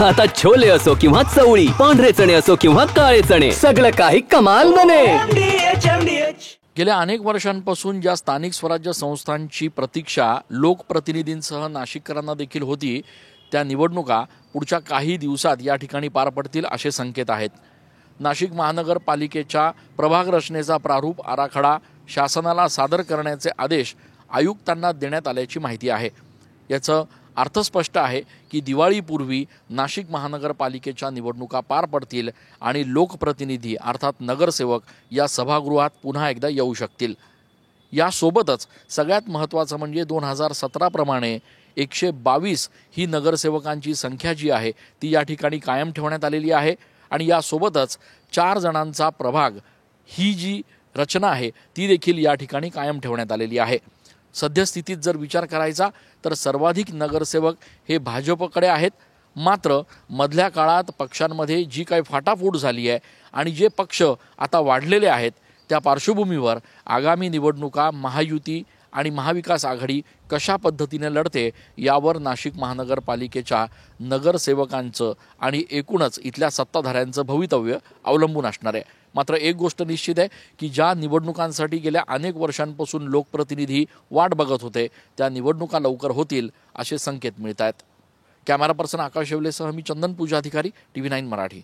आता छोले असो किंवा चवळी, पांढरे चणे असो किंवा काळे चणे, सगळं काही कमाल बने। गेल्या अनेक वर्षांपासून ज्या स्थानिक स्वराज्य संस्थांची प्रतीक्षा लोकप्रतिनिधींसह नाशिककरांना देखील होती, त्या निवडणुका पुढच्या काही दिवसात या ठिकाणी पार पडतील असे संकेत आहेत। नाशिक महानगरपालिकेच्या प्रभाग रचनेचा प्रारूप आराखडा शासनाला सादर करण्याचे आदेश आयुक्तांना देण्यात आल्याची माहिती आहे। याचं अर्थ स्पष्ट आहे की दिवाळीपूर्वी नाशिक महानगरपालिकेच्या निवडणुका पार पडतील आणि लोकप्रतिनिधी अर्थात नगरसेवक या सभागृहात पुन्हा एकदा येऊ शकतील। यासोबतच सगळ्यात महत्त्वाचं म्हणजे 2017 प्रमाणे 122 ही नगरसेवकांची संख्या जी आहे ती या ठिकाणी कायम ठेवण्यात आलेली आहे आणि यासोबतच 4 जणांचा प्रभाग ही जी रचना आहे ती देखील या ठिकाणी कायम ठेवण्यात आलेली आहे। सद्यस्थितीत जर विचार करायचा तर सर्वाधिक नगरसेवक हे भाजपकडे आहेत, मात्र मधल्या काळात पक्षांमध्ये जी काही फाटाफूट झाली आहे आणि जे पक्ष आता वाढलेले आहेत त्या पार्श्वभूमीवर आगामी निवडणुका महायुती आणि महाविकास आघाडी कशा पद्धतीने लढते यावर नाशिक महानगरपालिकेच्या नगरसेवकांचं आणि एकूणच इथल्या सत्ताधाऱ्यांचं भवितव्य अवलंबून असणार आहे। मात्र एक गोष्ट निश्चित आहे की ज्या निवडणुकांसाठी गेल्या अनेक वर्षांपासून लोकप्रतिनिधी वाट बघत होते त्या निवडणुका लवकर होतील असे संकेत मिळत आहेत। कॅमेरा पर्सन आकाश शेवलेसह मी चंदन पूजा अधिकारी, TV9 मराठी।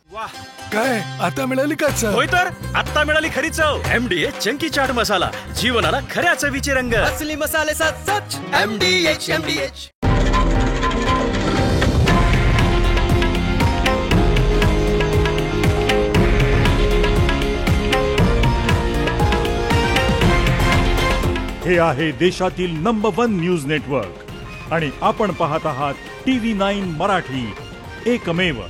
काय आता मिळाली का चव? होय तर आता मिळाली खरी चव। MDH चंकी चाट मसाला, जीवनाला खऱ्या चवीचे रंग। असली मसाले सच MDH। हे आहे देशातील नंबर 1 न्यूज नेटवर्क आणि आपण पाहत आहात TV9 मराठी, एकमेव।